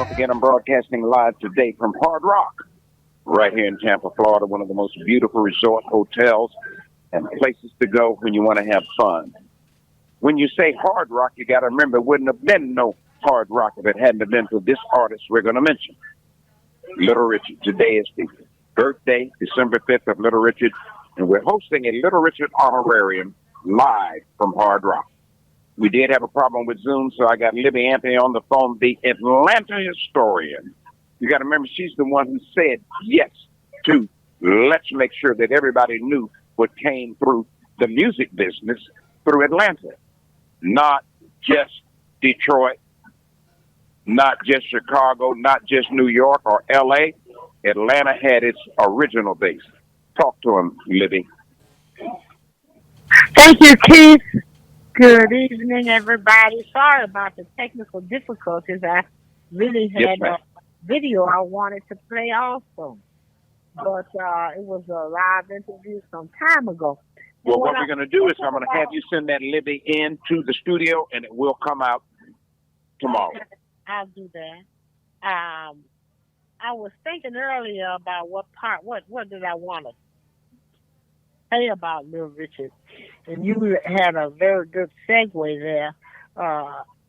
Don't forget, I'm broadcasting live today from Hard Rock, right here in Tampa, Florida, one of the most beautiful resort hotels and places to go when you want to have fun. When you say Hard Rock, you got to remember it wouldn't have been no Hard Rock if it hadn't been for this artist we're going to mention, Little Richard. Today is the birthday, December 5th of Little Richard, and we're hosting a Little Richard Honorarium live from Hard Rock. We did have a problem with Zoom, so I got Libby Anthony on the phone, the Atlanta historian. You got to remember, she's the one who said yes to let's make sure that everybody knew what came through the music business through Atlanta. Not just Detroit, not just Chicago, not just New York or L.A. Atlanta had its original base. Talk to him, Libby. Thank you, Keith. Good evening, everybody. Sorry about the technical difficulties. I really had a video I wanted to play also, but it was a live interview some time ago. Well, what we're going to do is I'm going to have you send that Libby into the studio, and it will come out tomorrow. I'll do that. I was thinking earlier about what did I want to say about Little Richard, and you had a very good segue there.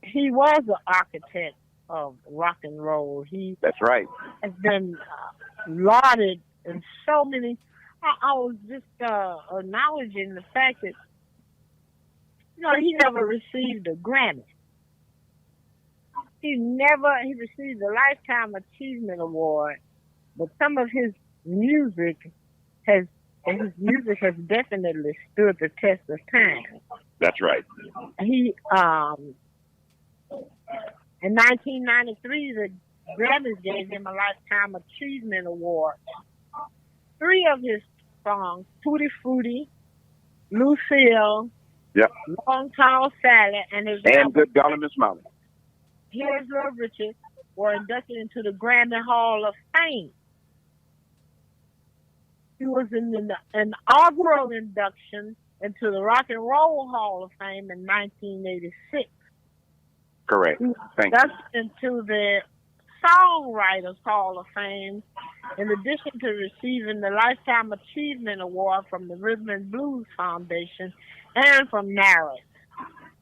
He was an architect of rock and roll. That's right. Has been lauded in so many. I was just acknowledging the fact that he never received a Grammy. He received the Lifetime Achievement Award, but some of his music has definitely stood the test of time. That's right. He in 1993, the Grammys gave him a Lifetime Achievement Award. 3 of his songs, Tutti Frutti, Lucille, Long Tall Sally, and Good Golly Miss Molly. Here's Little Richard were inducted into the Grammy Hall of Fame. He was in the inaugural induction into the Rock and Roll Hall of Fame in 1986. Correct. Thank you. Into the Songwriters Hall of Fame, in addition to receiving the Lifetime Achievement Award from the Rhythm and Blues Foundation and from NARAS,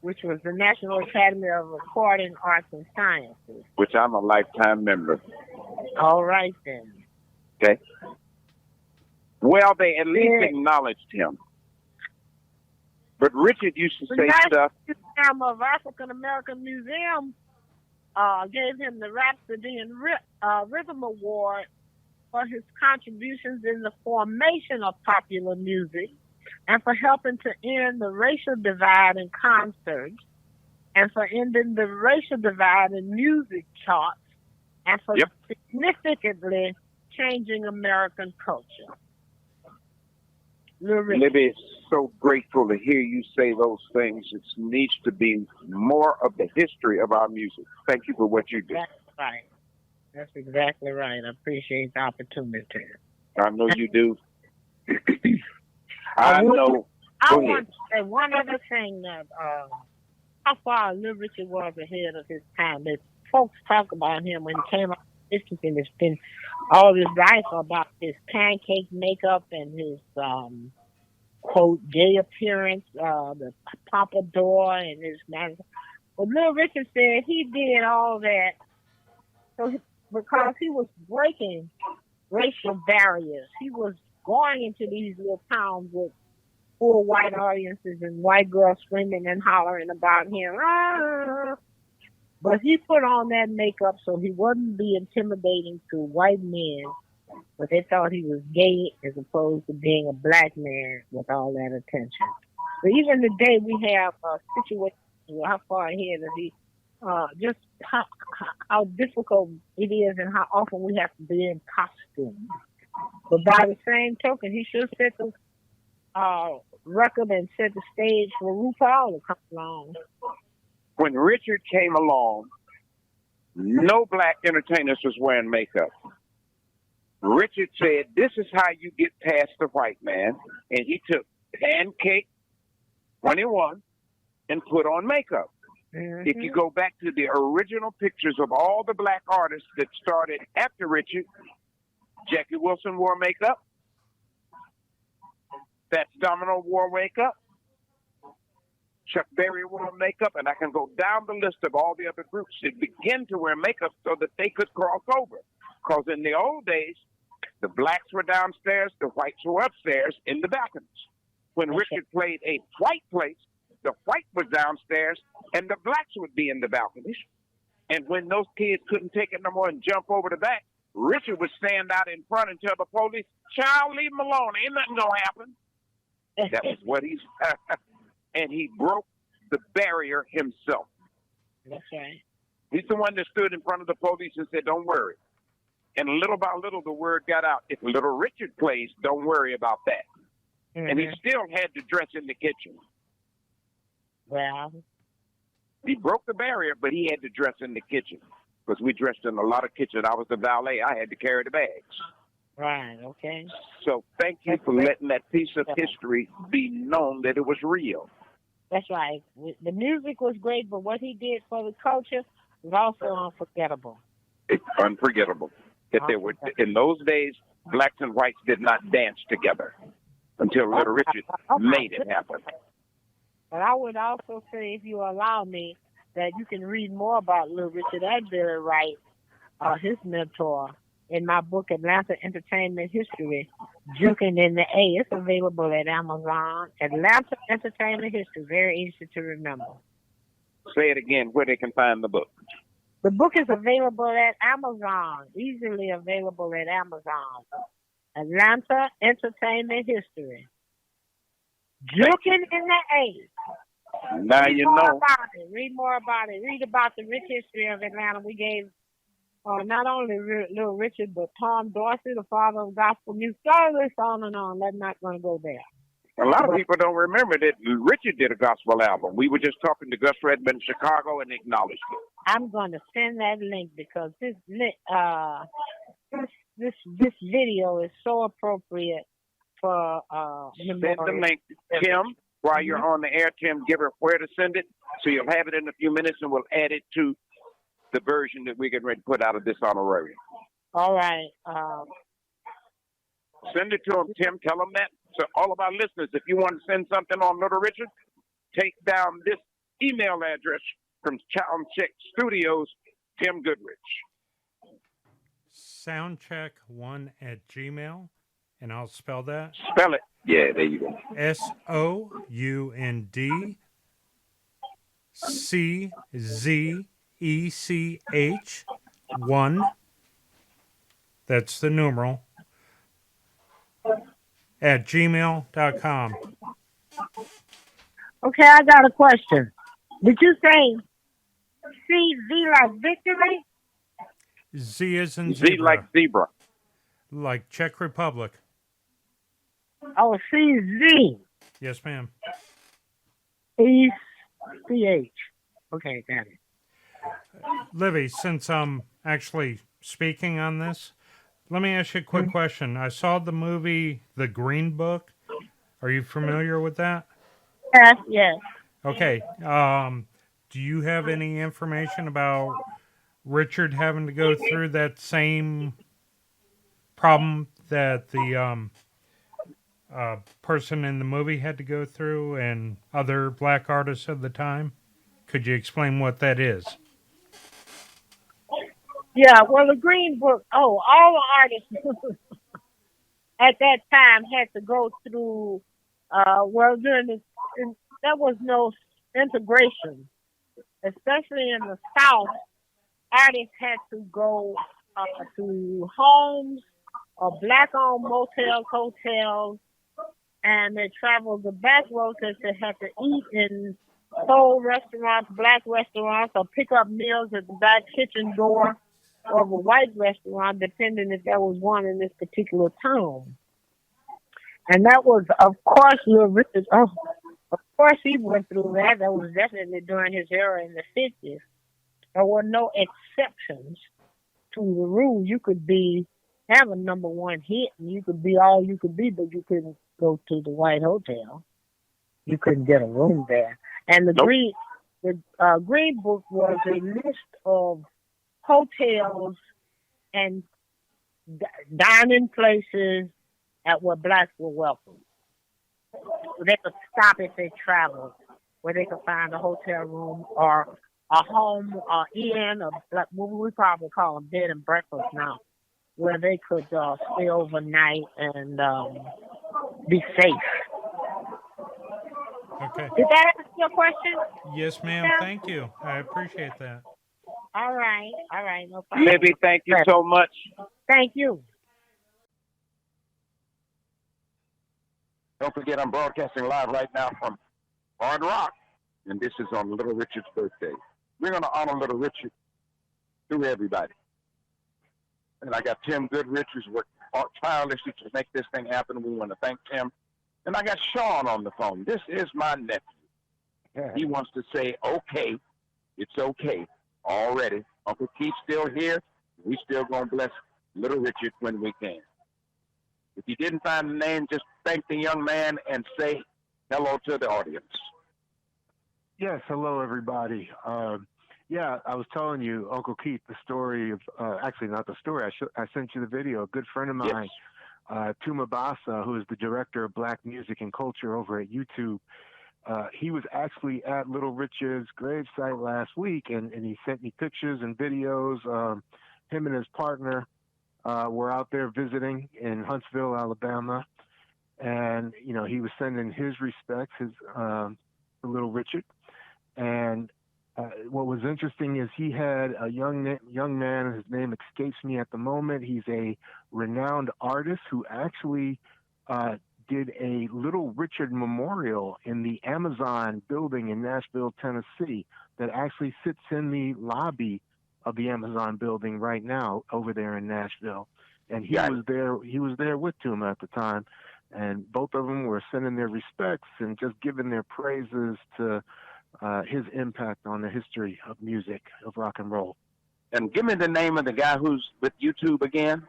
which was the National Academy of Recording Arts and Sciences. Which I'm a lifetime member. All right, then. Okay. Well, they at least acknowledged him. But Richard used to say stuff. The of African American Museum gave him the Rhapsody and Rhythm Award for his contributions in the formation of popular music and for helping to end the racial divide in concerts and for ending the racial divide in music charts and for significantly changing American culture. Libby, is so grateful to hear you say those things. It needs to be more of the history of our music. Thank you for what you do. That's right. That's exactly right. I appreciate the opportunity. I know you do. I want to say one other thing that how far Little Richard was ahead of his time. That folks talk about him when he came out. It's been all his life about his pancake makeup and his quote gay appearance, the pompadour and his magic. But Little Richard said he did all that because he was breaking racial barriers. He was going into these little towns with full white audiences and white girls screaming and hollering about him. Ah! But he put on that makeup so he wouldn't be intimidating to white men, but they thought he was gay as opposed to being a black man with all that attention. But even today we have a situation where how far ahead is he, just how difficult it is and how often we have to be in costume. But by the same token, he should set the record and set the stage for RuPaul to come along. When Richard came along, no black entertainers was wearing makeup. Richard said, this is how you get past the white man. And he took Pancake 21 and put on makeup. If you go back to the original pictures of all the black artists that started after Richard, Jackie Wilson wore makeup. Fats Domino wore makeup. Chuck Berry wore makeup, and I can go down the list of all the other groups that began to wear makeup so that they could cross over. Because in the old days, the blacks were downstairs, the whites were upstairs in the balconies. When Richard played a white place, the white was downstairs, and the blacks would be in the balconies. And when those kids couldn't take it no more and jump over the back, Richard would stand out in front and tell the police, "Child, leave him alone. Ain't nothing going to happen." That was what he's... and he broke the barrier himself. That's right. He's the one that stood in front of the police and said, "Don't worry." And little by little, the word got out. If Little Richard plays, don't worry about that. And he still had to dress in the kitchen. Well, he broke the barrier, but he had to dress in the kitchen because we dressed in a lot of kitchen. I was the valet. I had to carry the bags. Right, okay. So thank you for letting that piece of history be known that it was real. That's right. The music was great, but what he did for the culture was also unforgettable. It's unforgettable. That there were, in those days, blacks and whites did not dance together until Little Richard made it happen. But I would also say, if you allow me, that you can read more about Little Richard and Billy Wright, his mentor, in my book, Atlanta Entertainment History, Juking in the A. It's available at Amazon. Atlanta Entertainment History, very easy to remember. Say it again, where they can find the book. The book is available at Amazon, easily available at Amazon. Atlanta Entertainment History. Juking in the A. Now you know. Read more about it. Read about the rich history of Atlanta. We gave not only Little Richard, but Tom Dorsey, the father of gospel music. All this on and on. I'm not going to go there. A lot of people don't remember that Richard did a gospel album. We were just talking to Gus Redman in Chicago and acknowledged it. I'm going to send that link because this video is so appropriate for Send the link, Tim. While you're on the air, Tim, give her where to send it, so you'll have it in a few minutes, and we'll add it to the version that we're getting ready to put out of this honorarium. All right. Send it to him, Tim. Tell him that. So all of our listeners, if you want to send something on Little Richard, take down this email address from Soundcheck Studios, Tim Goodrich. Soundcheck1@gmail, and I'll spell that. Spell it. Yeah, there you go. SOUNDCZECH1. That's the numeral. At gmail.com. Okay, I got a question. Did you say CZ like victory? Z is in zebra. Z like zebra. Like Czech Republic. Oh, CZ. Yes, ma'am. ECH. Okay, got it. Livy, since I'm actually speaking on this, let me ask you a quick question. I saw the movie The Green Book. Are you familiar with that? Yes. Okay. Do you have any information about Richard having to go through that same problem that the person in the movie had to go through and other black artists of the time? Could you explain what that is? Yeah, well, the Green Book, all the artists at that time had to go through, during this, there was no integration, especially in the South. Artists had to go to homes or black-owned motels, hotels, and they traveled the back roads that they had to eat in soul restaurants, black restaurants, or pick up meals at the back kitchen door of a white restaurant, depending if there was one in this particular town. And that was, of course, Little Richard. Of course, he went through that. That was definitely during his era in the 50s. There were no exceptions to the rule. You could have a number one hit, and you could be all you could be, but you couldn't go to the White Hotel. You couldn't get a room there. And the The Green Book was a list of hotels and dining places at where blacks were welcome. Where they could stop if they traveled, where they could find a hotel room or a home or inn, or what we probably call them bed and breakfast now, where they could stay overnight and be safe. Okay. Did that answer your question? Yes, ma'am. Yeah. Thank you. I appreciate that. All right, no problem. Libby, thank you so much. Thank you. Don't forget, I'm broadcasting live right now from Hard Rock, and this is on Little Richard's birthday. We're going to honor Little Richard through everybody. And I got Tim Goodrich, who's worked tirelessly to make this thing happen. We want to thank Tim. And I got Sean on the phone. This is my nephew. Yeah. He wants to say, okay, it's okay already. Uncle Keith's still here. We still going to bless Little Richard when we can. If you didn't find the name, just thank the young man and say hello to the audience. Yes, hello, everybody. Yeah, I was telling you, Uncle Keith, the story of, actually not the story, I sent you the video. A good friend of mine, yes. Tuma Basa, who is the director of Black Music and Culture over at YouTube, he was actually at Little Richard's gravesite last week, and he sent me pictures and videos. Him and his partner were out there visiting in Huntsville, Alabama, and, you know, he was sending his respects to Little Richard. And what was interesting is he had a young man, his name escapes me at the moment. He's a renowned artist who actually did a Little Richard memorial in the Amazon building in Nashville, Tennessee, that actually sits in the lobby of the Amazon building right now over there in Nashville. And he was there with Tuma at the time. And both of them were sending their respects and just giving their praises to his impact on the history of music, of rock and roll. And give me the name of the guy who's with YouTube again.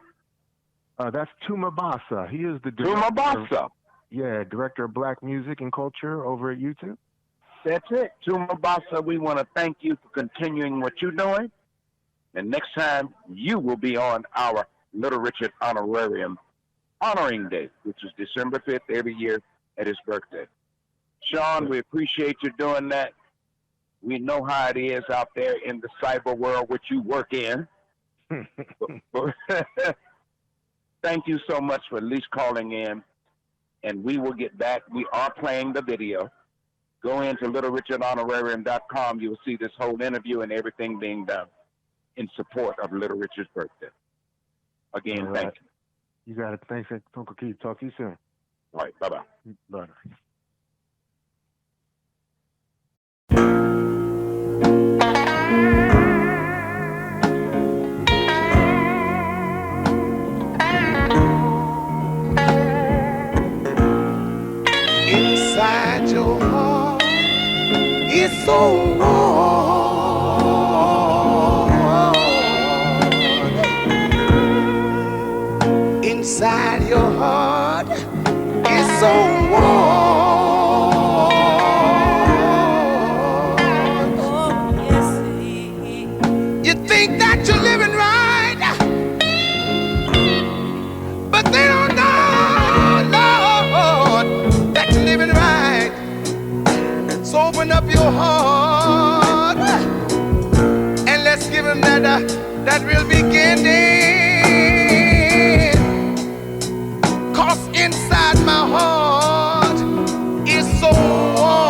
That's Tuma Basa. He is the Tuma Basa. Yeah, director of Black Music and Culture over at YouTube. That's it. Tuma Basa, we want to thank you for continuing what you're doing. And next time, you will be on our Little Richard Honorarium honoring day, which is December 5th every year at his birthday. Sean, we appreciate you doing that. We know how it is out there in the cyber world, which you work in. Thank you so much for at least calling in, and we will get back. We are playing the video. Go into littlerichardhonorarium.com. You will see this whole interview and everything being done in support of Little Richard's birthday. Again, thank you. You got it. Thanks, Uncle Keith. Talk to you soon. All right. Bye-bye. Bye. Inside your heart, it's so warm. Inside your heart, it's so warm. You think that you're living right, but they don't know, Lord, that you're living right. So open up your heart and let's give him that real beginning. 'Cause inside my heart is so warm.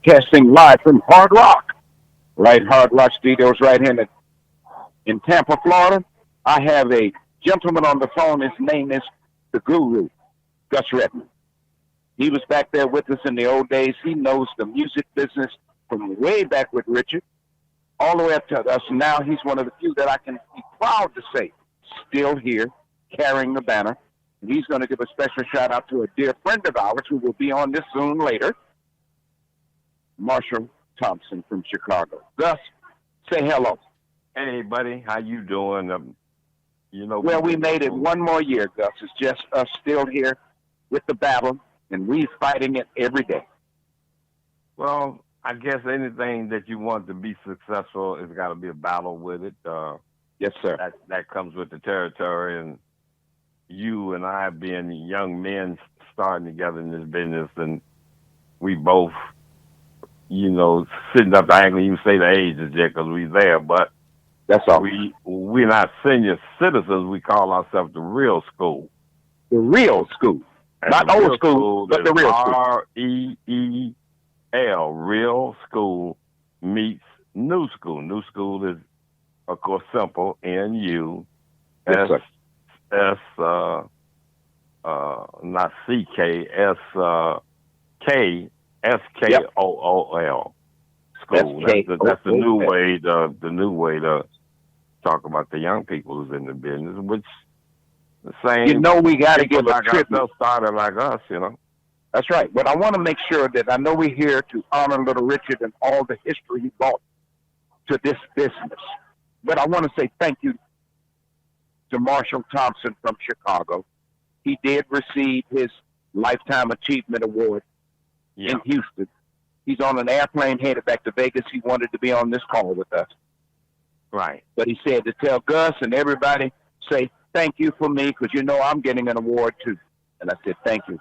broadcasting live from Hard Rock. Right, Hard Rock Studios right here in Tampa, Florida. I have a gentleman on the phone. His name is the Guru, Gus Redman. He was back there with us in the old days. He knows the music business from way back with Richard, all the way up to us. Now he's one of the few that I can be proud to say still here, carrying the banner. And he's going to give a special shout out to a dear friend of ours who will be on this soon later, Marshall Thompson from Chicago. Gus, say hello. Hey, buddy, how you doing? Well, we made it one more year, Gus. It's just us still here with the battle, and we fighting it every day. Well, I guess anything that you want to be successful has got to be a battle with it. Yes, sir. That comes with the territory, and you and I being young men starting together in this business, and we both, sitting up, I ain't gonna even say the ages yet because we there, but that's all. We're not senior citizens. We call ourselves the real school. The real school. And not old school, but the real school. REEL, real school meets new school. New school is, of course, simple. NU. Yes, S, not CK, SKOOL. School. That's the new way. The new way to talk about the young people who's in the business, which the same. We got to give a tribute. Started like us, That's right. But I want to make sure that I know we're here to honor Little Richard and all the history he brought to this business. But I want to say thank you to Marshall Thompson from Chicago. He did receive his Lifetime Achievement Award in Houston. He's on an airplane headed back to Vegas. He wanted to be on this call with us. Right. But he said to tell Gus and everybody, say thank you for me because I'm getting an award too. And I said, thank you.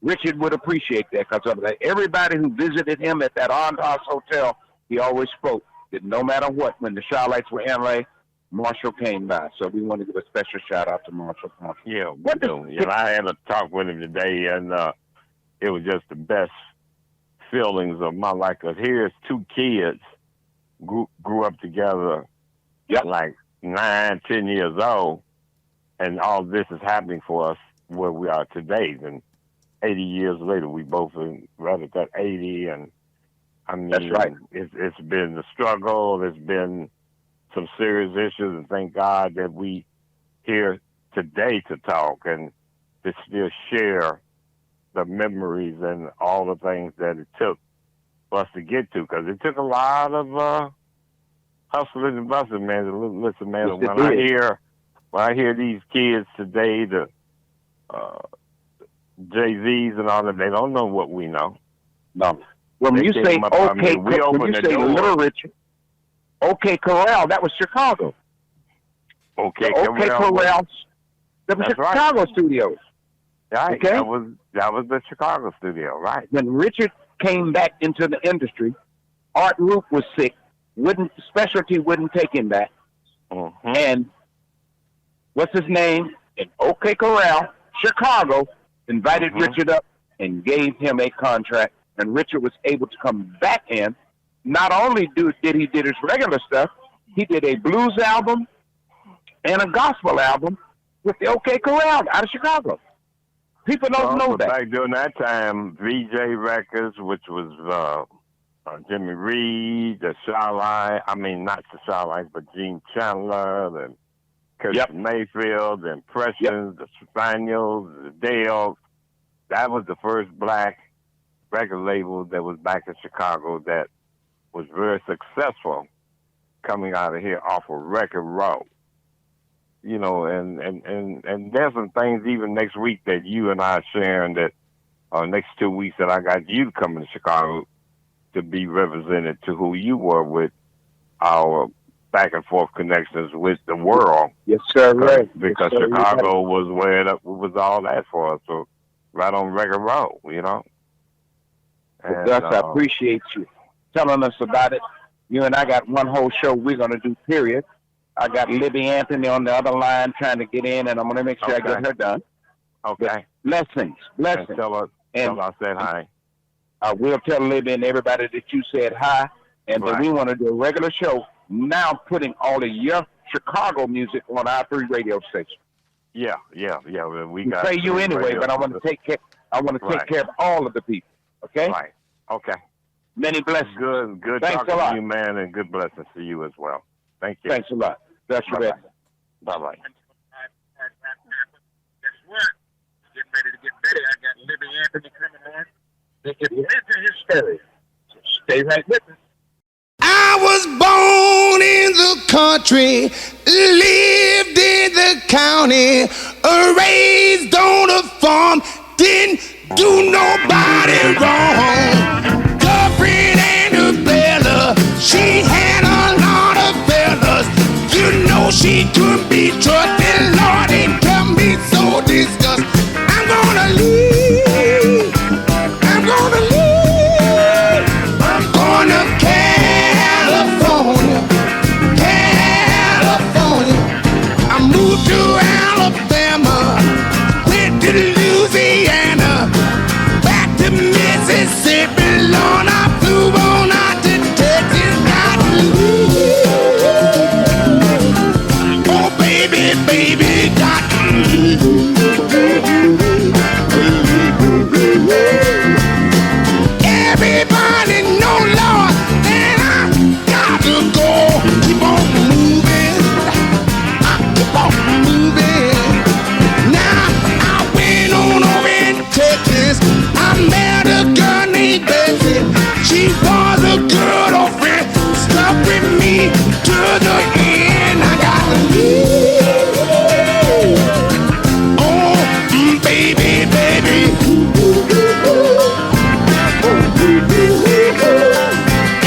Richard would appreciate that because of that. Everybody who visited him at that Andaz Hotel, he always spoke that no matter what, when the Charlottes were in LA, Marshall came by. So we want to give a special shout out to Marshall Thompson. Yeah, we do. I had a talk with him today, and it was just the best feelings of my life. Because here's two kids grew up together, like 9, 10 years old, and all this is happening for us where we are today. And 80 years later, we both are right at that 80, and I mean, that's right. It's been the struggle. There's been some serious issues, and thank God that we here today to talk and to still share the memories and all the things that it took for us to get to, because it took a lot of hustling and bustling, man. Listen, man, yes, when I hear these kids today, the Jay-Z's and all that, they don't know what we know. No. When you say Little Richard, OK Corral, that was Chicago. OK Corral. That was Chicago studios. Right. Okay. That was the Chicago studio, right? When Richard came back into the industry, Art Roop was sick. Specialty wouldn't take him back. Mm-hmm. And what's his name? In OK Corral, Chicago, invited Richard up and gave him a contract. And Richard was able to come back in. Not only did he did his regular stuff, he did a blues album and a gospel album with the OK Corral out of Chicago. People don't know that. Back during that time, VJ Records, which was Jimmy Reed, the Starlight, not the Starlight, but Gene Chandler, and Curtis Mayfield, the Impressions, the Spaniels, the Dales. That was the first black record label that was back in Chicago that was very successful coming out of here off of Record Row. And there's some things even next week that you and I are sharing that next 2 weeks that I got you coming to Chicago to be represented to who you were with our back and forth connections with the world. Yes, sir. Right. Because yes, sir, Chicago was where it was all that for us. So right on Record Row, And, Gus, I appreciate you telling us about it. You and I got one whole show we're going to do, period. I got Libby Anthony on the other line trying to get in, and I'm going to make sure I get her done. Okay. But blessings. And tell her I said hi. We'll tell Libby and everybody that you said hi, and that we want to do a regular show now, putting all of your Chicago music on our 3 radio stations. Yeah. We got pay you anyway, but I want to take care. I want to take care of all of the people. Okay. Right. Okay. Many blessings. Good Thanks talking to you, man, and good blessings to you as well. Thank you. Thanks a lot. That's your best. Bye-bye. Guess what? Getting ready to get ready. I got Libby Anthony coming on. They can enter his story. So stay right with us. I was born in the country, lived in the county, raised on a farm, didn't do nobody wrong. Girlfriend and her Bella, she had a lot of fellas. You know she could be trusted. Lord, it kept me so disgusted. I'm gonna leave. I'm gonna leave. I'm gonna California. I moved to Alabama, went to Louisiana, back to Mississippi. Lord, I flew on out to Texas. Got to leave. Oh, baby, got to leave. Everybody know, Lord, that I got to go. Keep on moving. I keep on moving. Now I went on over in Texas. I met a girl named Bessie. She was a good old friend. Stuck with me to the end. I got to leave. Oh, baby.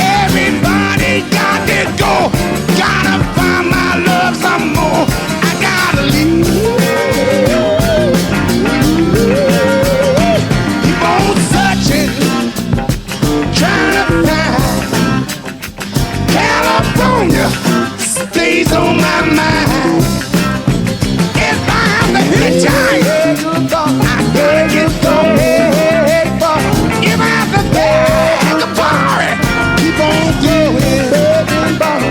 Everybody got to go. Gotta find my love some more. I gotta leave. Keep on searching, trying to find. California stays on my mind. If I'm the hitchhiker, I gotta get going. If I'm the bag of party, keep on going.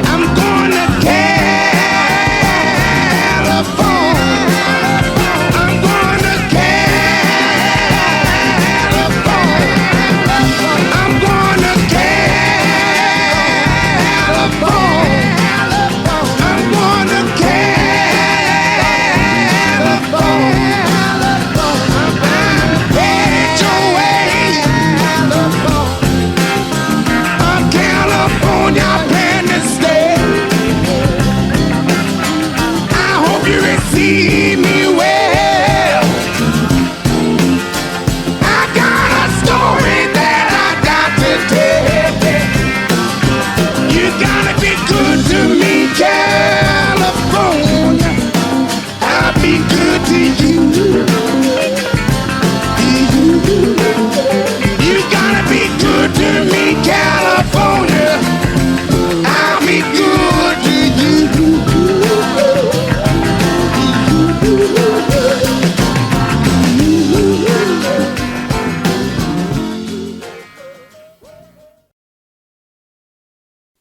I'm going to California. I'm going to California. I'm going to California. I'm going to California. Head your way. California, I plan to stay. I hope you receive me well. I got a story that I got to tell. You gotta be good to me, California. I'll be good to you. You gotta be good to me, California. I'll be good to you.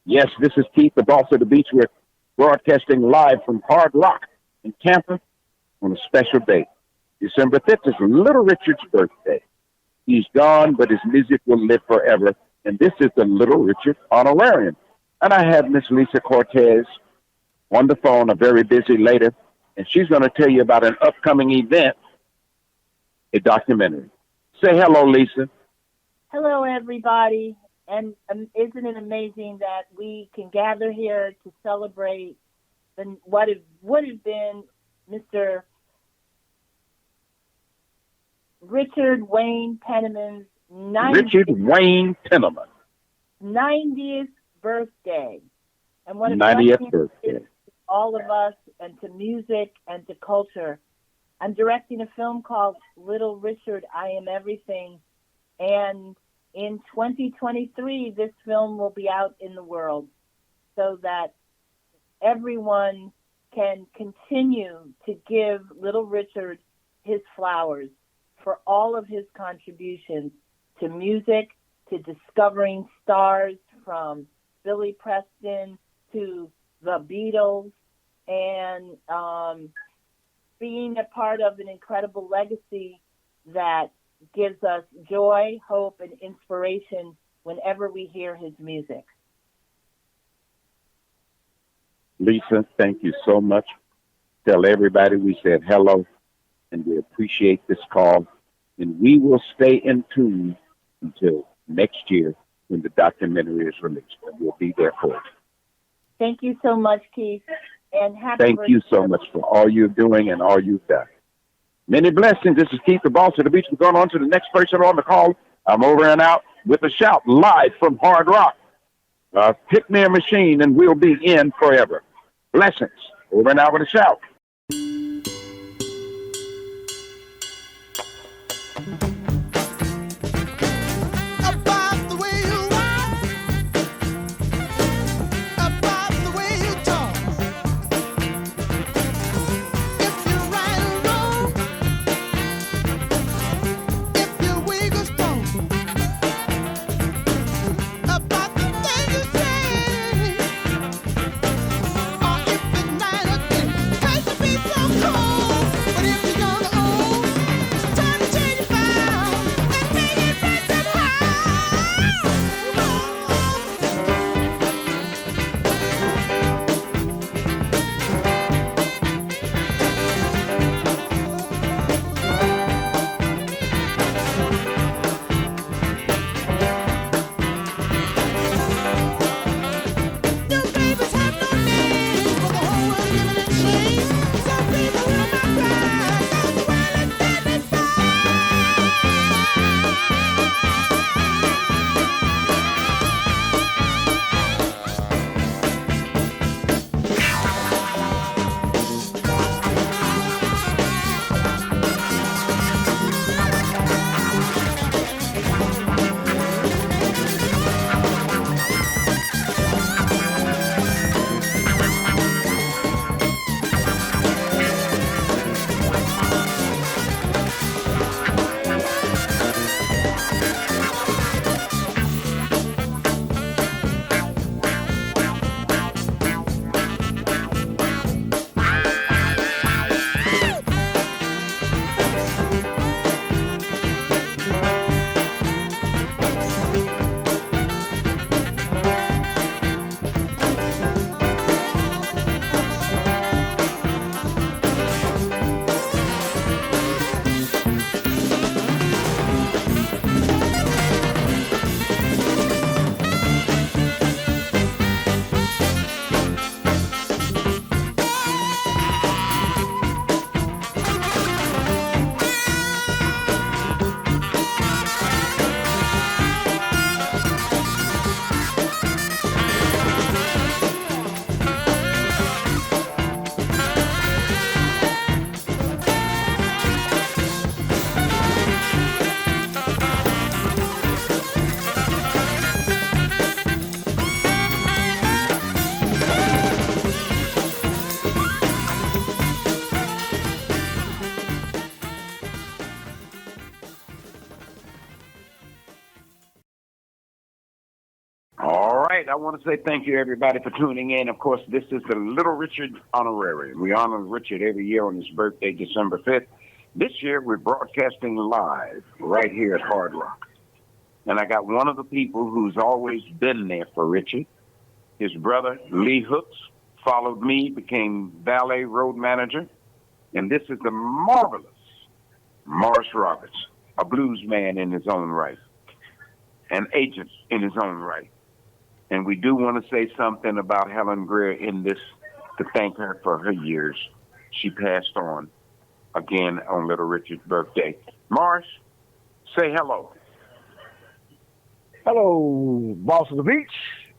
Yes, this is Keith, the boss of the beach. We're broadcasting live from Hard Rock in Tampa on a special day. December 5th is Little Richard's birthday. He's gone, but his music will live forever. And this is the Little Richard Honorarium. And I have Miss Lisa Cortez on the phone, a very busy lady, and she's going to tell you about an upcoming event, a documentary. Say hello, Lisa. Hello, everybody. And isn't it amazing that we can gather here to celebrate what would have been Mr. Richard Wayne Penniman's 90th birthday. And what a 90th birthday. To all of us and to music and to culture. I'm directing a film called Little Richard, I Am Everything. And in 2023, this film will be out in the world so that everyone can continue to give Little Richard his flowers for all of his contributions to music to discovering stars from Billy Preston to the Beatles, and being a part of an incredible legacy that gives us joy, hope, and inspiration whenever we hear his music. Lisa, thank you so much. Tell everybody we said hello, and we appreciate this call. And we will stay in tune until next year when the documentary is released. And we'll be there for it. Thank you so much, Keith. And happy Thank birthday. you so much for all you're doing and all you've done. Many blessings. This is Keith, the boss of the beach. We're going on to the next person on the call. I'm over and out with a shout live from Hard Rock. Pick me a machine and we'll be in forever. Blessings. Over and out with a shout. About the way you walk, about the way you talk. If you're right or wrong, if you're weak or strong, about the things you say, or if it's night or day, tries to be so cold. But if you're gonna own, it's time to change your vow and make it right somehow. New babies have no name, but the whole world giving them shame. Some people will not cry, 'cause the world is standing by. All right. I want to say thank you, everybody, for tuning in. Of course, this is the Little Richard Honorarium. We honor Richard every year on his birthday, December 5th. This year, we're broadcasting live right here at Hard Rock. And I got one of the people who's always been there for Richard. His brother, Lee Hooks, followed me, became valet road manager. And this is the marvelous Morris Roberts, a blues man in his own right, an agent in his own right. And we do want to say something about Helen Greer in this to thank her for her years. She passed on again on Little Richard's birthday. Morris, say hello. Hello, boss of the beach,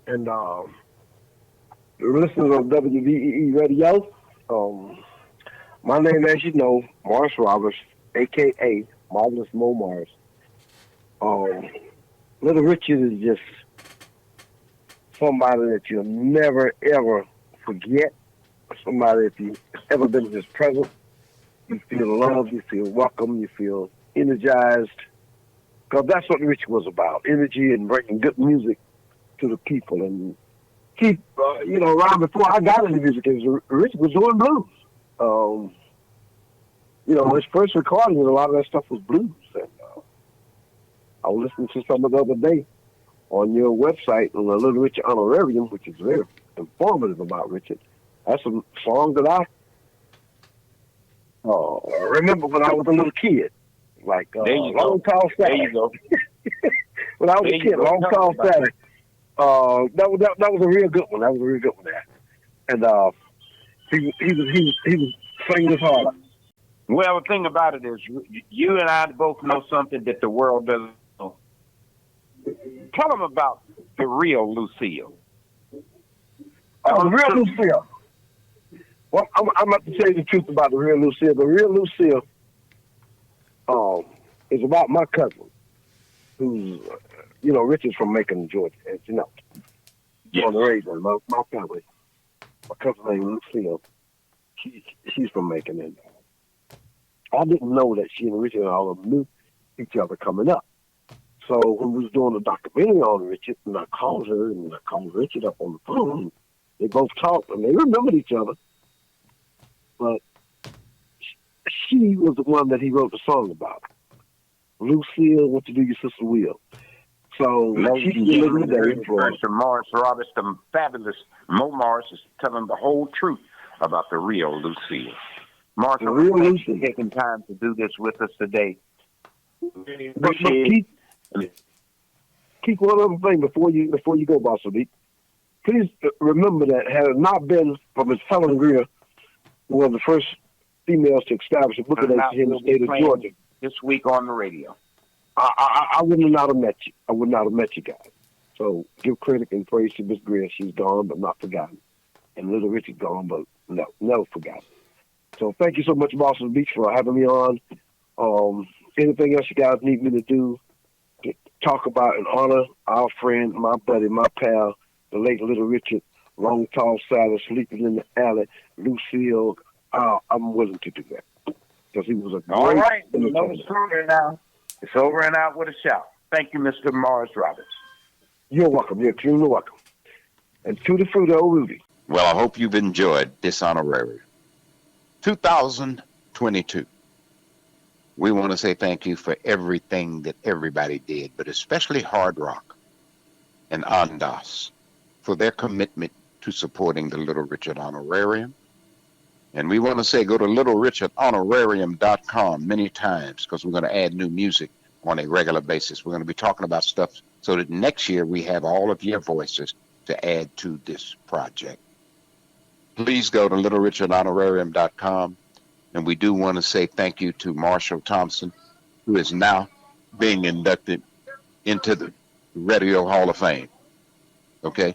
and listeners of WVEE Radio. My name, as you know, Morris Roberts, a.k.a. Marvelous Mo Morris. Little Richard is just somebody that you'll never, ever forget. Somebody, if you've ever been in his presence, you feel loved, you feel welcome, you feel energized. Because that's what Richard was about, energy and bringing good music to the people. And keep, around before I got into music, Richard was doing blues. His first recording, a lot of that stuff was blues. And I was listening to some of the other day on your website on the Little Richard Honorarium, which is very informative about Richard. That's a song that I remember when I was a little kid. Like Long Tall Sally. There you go. When I was a kid, Long Tall Sally. That was a real good one. That was a real good one there. And he was singing his heart out. Well, the thing about it is, you and I both know something that the world doesn't know. Tell them about the real Lucille. The real Lucille. Well, I'm about to tell you the truth about the real Lucille. The real Lucille is about my cousin, who's, Richard's from Macon, Georgia, as you know. Yes. On the radio, my family. My cousin named Lucille. She's from Macon, and I didn't know that she and Richard and all of them knew each other coming up. So when we was doing a documentary on Richard, and I called her, and I called Richard up on the phone, they both talked, and they remembered each other. But she was the one that he wrote the song about. Lucille, what you do, your sister will. So she's still living today. Mr. Morris Roberts, the fabulous Mo Morris, is telling the whole truth about the real Lucille. Morris, thanks for taking time to do this with us today. Really appreciate it. Keep one other thing before you go, Boss Beat. Please remember that had it not been for Miss Helen Greer, one of the first females to establish a book here in the state of Georgia. This week on the radio. I would not have met you. I would not have met you guys. So give credit and praise to Miss Greer. She's gone but not forgotten. And Little Richard gone but never forgotten. So thank you so much, Boston Beach, for having me on. Anything else you guys need me to do, to talk about and honor our friend, my buddy, my pal, the late Little Richard, Long Tall Sally, sleeping in the alley, Lucille, I'm willing to do that. Because he was a great... All right, it's over now. It's over and out with a shout. Thank you, Mr. Morris Roberts. You're welcome. You're extremely welcome. And to the fruit, old Rudy. Well, I hope you've enjoyed this honorarium. 2022. We want to say thank you for everything that everybody did, but especially Hard Rock and Ondas for their commitment to supporting the Little Richard Honorarium. And we want to say go to littlerichardonorarium.com many times because we're going to add new music on a regular basis. We're going to be talking about stuff so that next year we have all of your voices to add to this project. Please go to littlerichardonorarium.com. And we do want to say thank you to Marshall Thompson, who is now being inducted into the Radio Hall of Fame. Okay?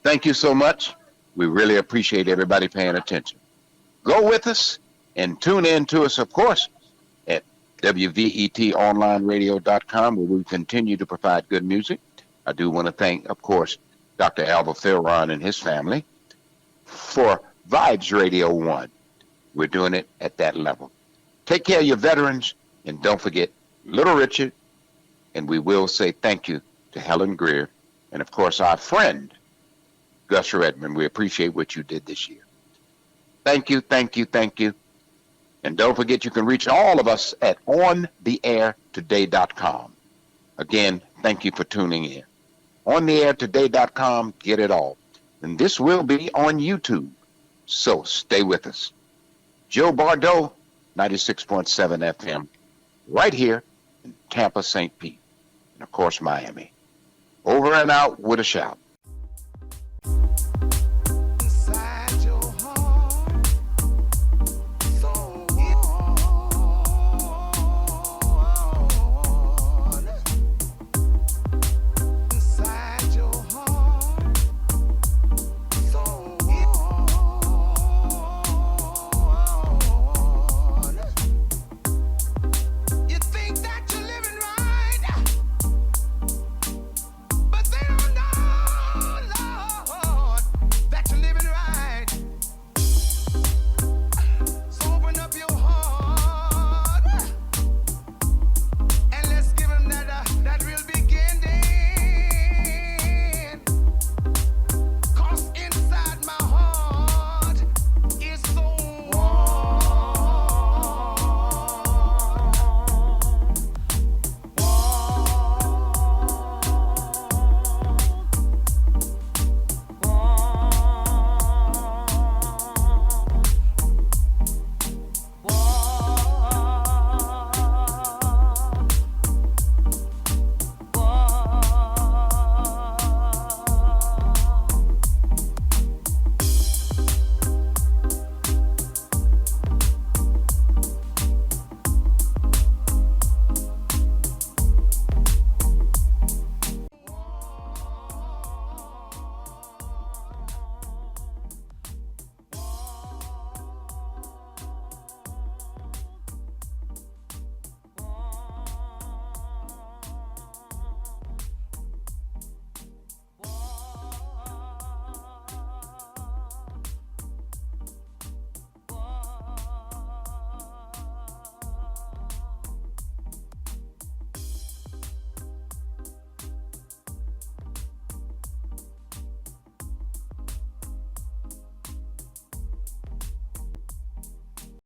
Thank you so much. We really appreciate everybody paying attention. Go with us and tune in to us, of course, at WVETOnlineradio.com, where we continue to provide good music. I do want to thank, of course, Dr. Alva Philron and his family for Vibes Radio 1. We're doing it at that level. Take care of your veterans, and don't forget Little Richard, and we will say thank you to Helen Greer, and of course our friend, Gus Redmond. We appreciate what you did this year. Thank you, thank you, thank you. And don't forget you can reach all of us at ontheairtoday.com. Again, thank you for tuning in. Ontheairtoday.com, get it all. And this will be on YouTube, so stay with us. Joe Bardeau, 96.7 FM, right here in Tampa, St. Pete, and of course, Miami. Over and out with a shout.